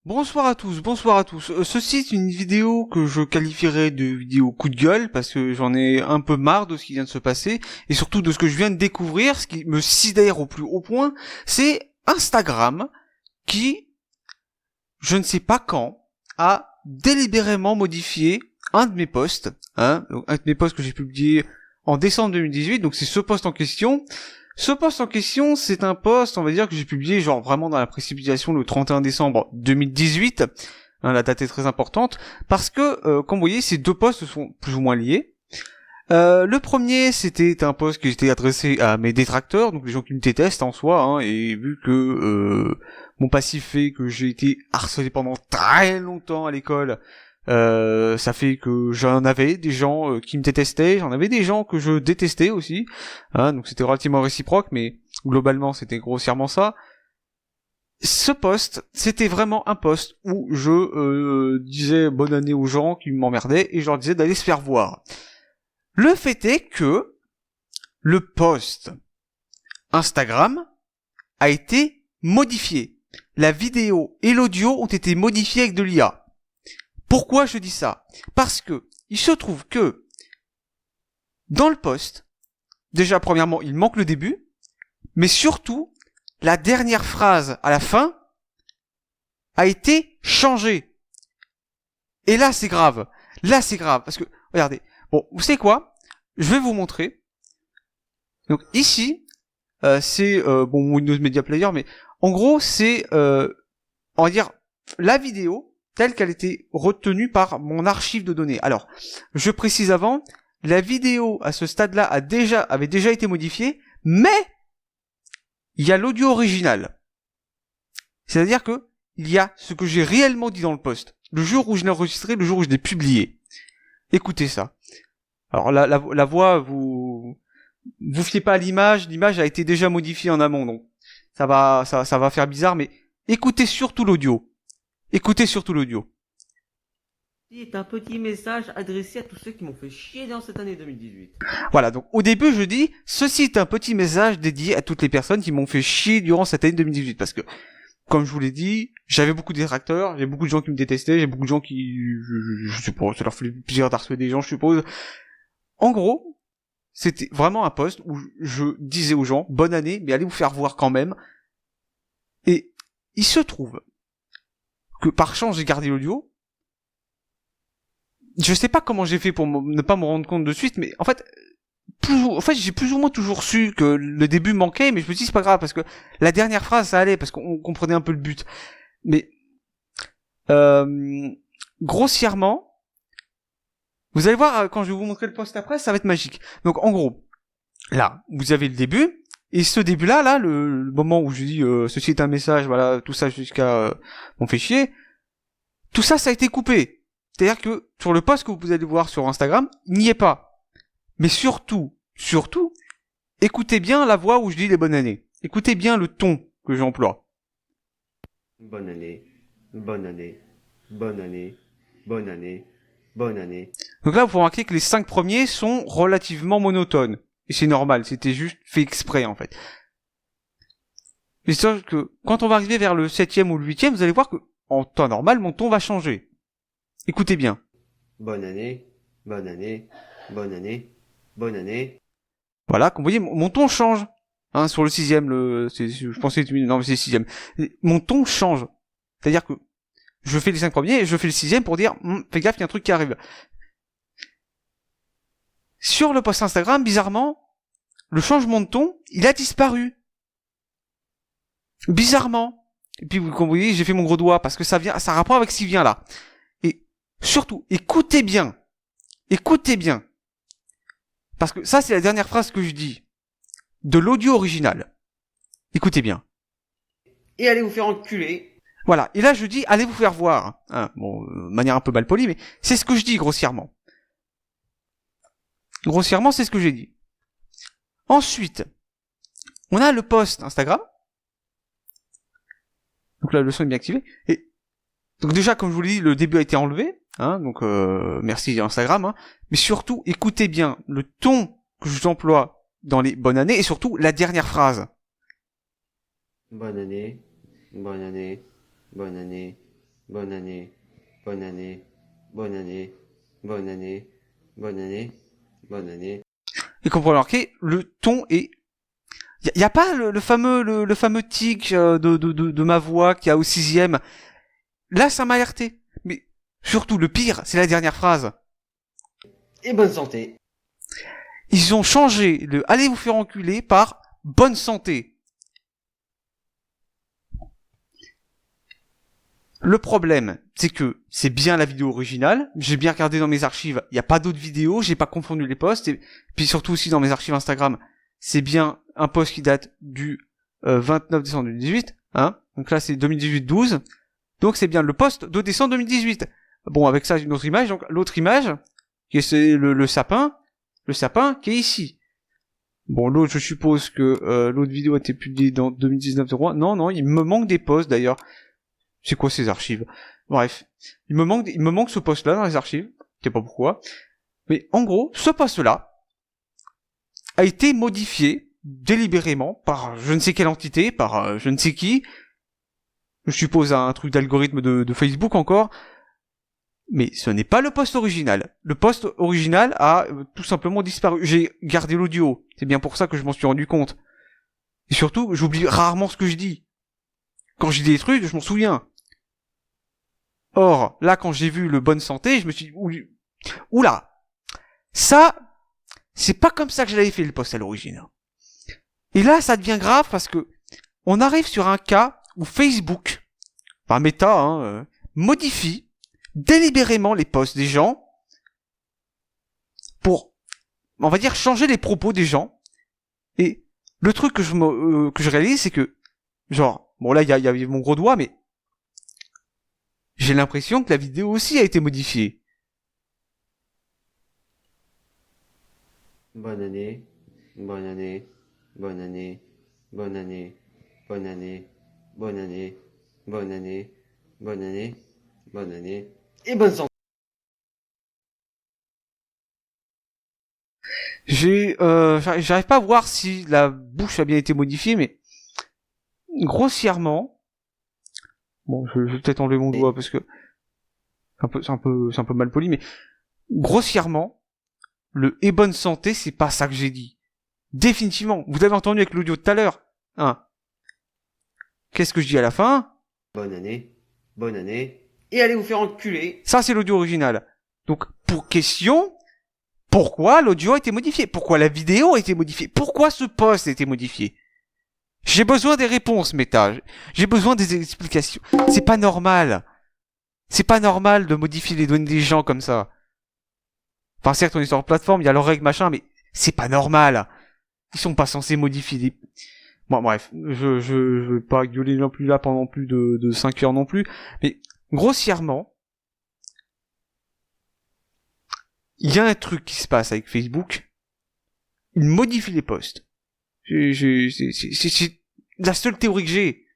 Bonsoir à tous, bonsoir à tous. Ceci est une vidéo que je qualifierais de vidéo coup de gueule parce que j'en ai un peu marre de ce qui vient de se passer et surtout de ce que je viens de découvrir. Ce qui me sidère au plus haut point, c'est Instagram qui, je ne sais pas quand, a délibérément modifié un de mes posts, donc un de mes posts que j'ai publié en décembre 2018, donc c'est ce post en question. Ce post en question, c'est un post, on va dire, que j'ai publié genre vraiment dans la précipitation le 31 décembre 2018. La date est très importante, parce que, comme vous voyez, ces deux posts sont plus ou moins liés. Le premier, c'était un post qui était adressé à mes détracteurs, donc les gens qui me détestent en soi, et vu que mon passif fait que j'ai été harcelé pendant très longtemps à l'école, ça fait que j'en avais des gens qui me détestaient, j'en avais des gens que je détestais aussi, donc c'était relativement réciproque, mais globalement c'était grossièrement ça. Ce post, c'était vraiment un post où je disais bonne année aux gens qui m'emmerdaient et je leur disais d'aller se faire voir. Le fait est que le post Instagram a été modifié. La vidéo et l'audio ont été modifiés avec de l'IA. Pourquoi je dis ça? Parce que il se trouve que dans le post, déjà premièrement, il manque le début, mais surtout, la dernière phrase à la fin a été changée. Et là, c'est grave. Là, c'est grave. Parce que, regardez. Bon, vous savez quoi? Je vais vous montrer. Donc ici, c'est bon Windows Media Player, mais en gros, c'est on va dire la vidéo telle qu'elle était retenue par mon archive de données. Alors, je précise avant, la vidéo à ce stade-là avait déjà été modifiée, mais il y a l'audio original. C'est-à-dire que il y a ce que j'ai réellement dit dans le post, le jour où je l'ai enregistré, le jour où je l'ai publié. Écoutez ça. Alors la voix, vous fiez pas à l'image a été déjà modifiée en amont, donc ça va faire bizarre, mais écoutez surtout l'audio. Écoutez surtout l'audio. C'est un petit message adressé à tous ceux qui m'ont fait chier dans cette année 2018. Voilà, donc au début je dis, ceci est un petit message dédié à toutes les personnes qui m'ont fait chier durant cette année 2018, parce que, comme je vous l'ai dit, j'avais beaucoup de détracteurs, j'ai beaucoup de gens qui me détestaient, j'ai beaucoup de gens qui, je sais pas, ça leur fait plaisir d'harceler des gens, je suppose. En gros, c'était vraiment un post où je disais aux gens, bonne année, mais allez vous faire voir quand même. Et il se trouve que par chance j'ai gardé l'audio. Je sais pas comment j'ai fait pour ne pas me rendre compte de suite, mais en fait, j'ai plus ou moins toujours su que le début manquait, mais je me dis c'est pas grave parce que la dernière phrase ça allait parce qu'on comprenait un peu le but. Mais grossièrement, vous allez voir quand je vais vous montrer le post après, ça va être magique. Donc en gros, là, vous avez le début. Et ce début-là, le moment où je dis ceci est un message, voilà, tout ça jusqu'à on fait chier, tout ça, ça a été coupé. C'est-à-dire que sur le post que vous allez voir sur Instagram, il n'y est pas. Mais surtout, écoutez bien la voix où je dis les bonnes années. Écoutez bien le ton que j'emploie. Bonne année, bonne année, bonne année, bonne année, bonne année. Donc là, vous remarquez que les 5 premiers sont relativement monotones. Et c'est normal, c'était juste fait exprès en fait. Mais c'est sûr que quand on va arriver vers le 7e ou le 8e, vous allez voir que en temps normal, mon ton va changer. Écoutez bien. Bonne année, bonne année, bonne année, bonne année. Voilà, comme vous voyez, mon ton change. Sur le 6e, je pensais, non mais c'est le 6e. Mon ton change. C'est-à-dire que je fais les 5 premiers et je fais le 6e pour dire, fais gaffe, il y a un truc qui arrive. Sur le post Instagram, bizarrement, le changement de ton, il a disparu. Bizarrement. Et puis, comme vous voyez, j'ai fait mon gros doigt parce que ça a rapport avec ce qui vient là. Et surtout, écoutez bien. Écoutez bien. Parce que ça, c'est la dernière phrase que je dis. De l'audio original. Écoutez bien. Et allez vous faire enculer. Voilà. Et là, je dis, allez vous faire voir. Bon, de manière un peu mal polie, mais c'est ce que je dis grossièrement. Grossièrement, c'est ce que j'ai dit. Ensuite, on a le post Instagram. Donc là, le son est bien activé. Et donc déjà, comme je vous l'ai dit, le début a été enlevé. Donc merci Instagram. Mais surtout, écoutez bien le ton que j'emploie dans les bonnes années et surtout la dernière phrase. Bonne année, bonne année, bonne année, bonne année, bonne année, bonne année, bonne année, bonne année, bonne année. Et comme vous remarquez, le ton est... Y a pas le fameux tic de ma voix qu'il y a au 6e. Là, ça m'a alerté. Mais surtout, le pire, c'est la dernière phrase. Et bonne santé. Ils ont changé le « allez vous faire enculer » par « bonne santé ». Le problème, c'est que c'est bien la vidéo originale. J'ai bien regardé dans mes archives, il n'y a pas d'autres vidéos, j'ai pas confondu les posts. Et puis surtout aussi dans mes archives Instagram, c'est bien un post qui date du 29 décembre 2018. Hein, donc là, c'est 2018-12. Donc c'est bien le post de décembre 2018. Bon, avec ça, une autre image. Donc l'autre image, qui est le sapin qui est ici. Bon, l'autre, je suppose que l'autre vidéo a été publiée dans 2019-01. Non, il me manque des posts d'ailleurs. C'est quoi ces archives? Bref, il me manque ce post-là dans les archives. Je sais pas pourquoi. Mais en gros, ce post-là a été modifié délibérément par je ne sais quelle entité, par je ne sais qui. Je suppose un truc d'algorithme de Facebook encore. Mais ce n'est pas le post original. Le post original a tout simplement disparu. J'ai gardé l'audio. C'est bien pour ça que je m'en suis rendu compte. Et surtout, j'oublie rarement ce que je dis. Quand je dis des trucs, je m'en souviens. Or, là, quand j'ai vu le bonne santé, je me suis dit, oula, ça, c'est pas comme ça que je l'avais fait le post à l'origine. Et là, ça devient grave parce que on arrive sur un cas où Facebook, enfin Meta, modifie délibérément les posts des gens pour, on va dire, changer les propos des gens. Et le truc que je réalise, c'est que, genre, bon là, il y a mon gros doigt, mais j'ai l'impression que la vidéo aussi a été modifiée. Bonne année, bonne année, bonne année, bonne année, bonne année, bonne année, bonne année, bonne année, bonne année, et bonne santé. J'arrive pas à voir si la bouche a bien été modifiée, mais grossièrement, bon, je vais peut-être enlever mon doigt parce que c'est un peu mal poli, mais grossièrement, le et bonne santé, c'est pas ça que j'ai dit. Définitivement. Vous avez entendu avec l'audio de tout à l'heure. Hein. Qu'est-ce que je dis à la fin? Bonne année, et allez vous faire enculer. Ça, c'est l'audio original. Donc, pour question, pourquoi l'audio a été modifié? Pourquoi la vidéo a été modifiée? Pourquoi ce post a été modifié? J'ai besoin des réponses, Meta. J'ai besoin des explications. C'est pas normal. C'est pas normal de modifier les données des gens comme ça. Enfin, certes, on est sur leur plateforme, il y a leurs règles, machin, mais c'est pas normal. Ils sont pas censés modifier des... Bon, bref, je vais pas gueuler non plus là pendant plus de 5 heures non plus, mais grossièrement, il y a un truc qui se passe avec Facebook, il modifie les posts. C'est la seule théorie que j'ai.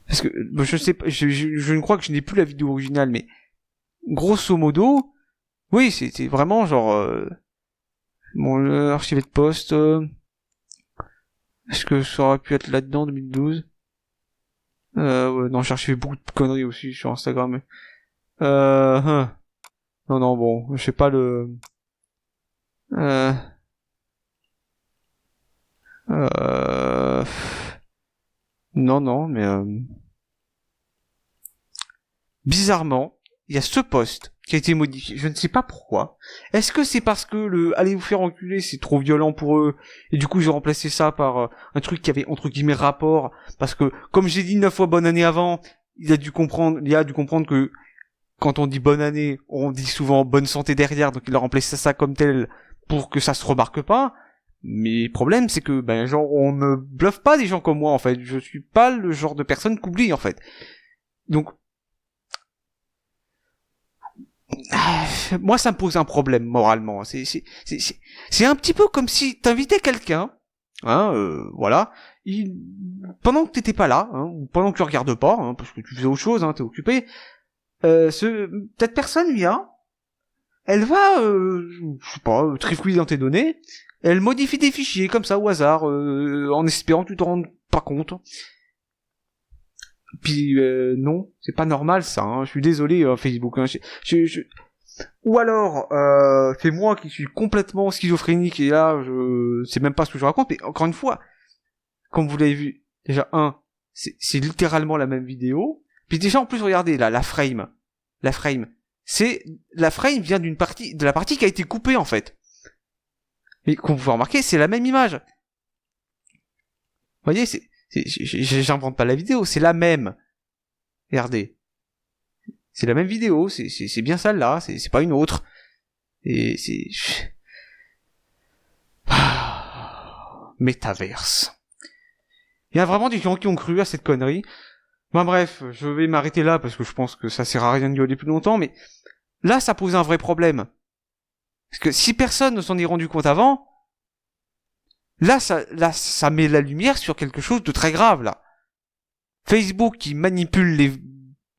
Parce que, je sais pas, je ne crois que je n'ai plus la vidéo originale, mais grosso modo, oui, c'est vraiment genre, bon, archivé de poste, est-ce que ça aurait pu être là-dedans, 2012? Ouais, non, j'ai archivé beaucoup de conneries aussi sur Instagram. Non, bon, je sais pas le... Non, mais... Bizarrement, il y a ce post qui a été modifié. Je ne sais pas pourquoi. Est-ce que c'est parce que le allez vous faire enculer c'est trop violent pour eux et du coup j'ai remplacé ça par un truc qui avait entre guillemets rapport parce que comme j'ai dit 9 fois bonne année avant, il a dû comprendre que quand on dit bonne année, on dit souvent bonne santé derrière, donc il a remplacé ça comme tel pour que ça se remarque pas. Mais le problème c'est que ben genre on ne bluffe pas des gens comme moi en fait. Je suis pas le genre de personne qu'oublie en fait. Donc moi ça me pose un problème moralement. C'est un petit peu comme si t'invitais quelqu'un, hein, voilà, pendant que t'étais pas là, hein, ou pendant que tu regardes pas, hein, parce que tu faisais autre chose, hein, t'es occupé. Cette personne vient, elle va, je sais pas, trifouiller dans tes données, elle modifie des fichiers comme ça au hasard, en espérant que tu te rendes pas compte. Puis non, c'est pas normal ça. Hein. Je suis désolé Facebook. Hein. Ou alors c'est moi qui suis complètement schizophrénique et là je sais même pas ce que je raconte. Mais encore une fois, comme vous l'avez vu, déjà c'est littéralement la même vidéo. Puis déjà en plus regardez là la frame, la frame vient de la partie qui a été coupée en fait. Mais comme vous pouvez remarquer, c'est la même image. Vous voyez, j'invente pas la vidéo, c'est la même. Regardez. C'est la même vidéo, c'est bien celle-là, c'est pas une autre. Et c'est... Métaverse. Il y a vraiment des gens qui ont cru à cette connerie. Bon bref, je vais m'arrêter là parce que je pense que ça sert à rien de gueuler plus longtemps, mais là ça pose un vrai problème. Parce que si personne ne s'en est rendu compte avant, là ça met la lumière sur quelque chose de très grave là. Facebook qui manipule les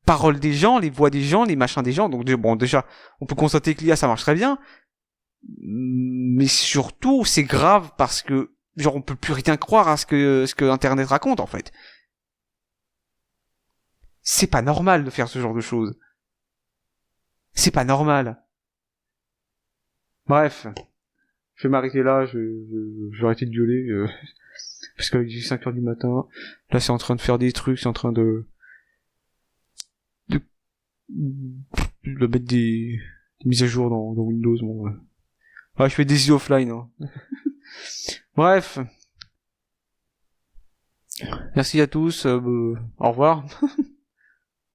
paroles des gens, les voix des gens, les machins des gens. Donc bon, déjà, on peut constater que l'IA ça marche très bien, mais surtout c'est grave parce que genre on peut plus rien croire à ce que Internet raconte en fait. C'est pas normal de faire ce genre de choses. C'est pas normal. Bref, je vais m'arrêter là, je vais arrêter de gueuler, parce qu'il est 5h du matin, là c'est en train de faire des trucs, c'est en train de mettre des mises à jour dans Windows, bon. Ouais, je fais des offline, hein. Bref. Merci à tous, au revoir.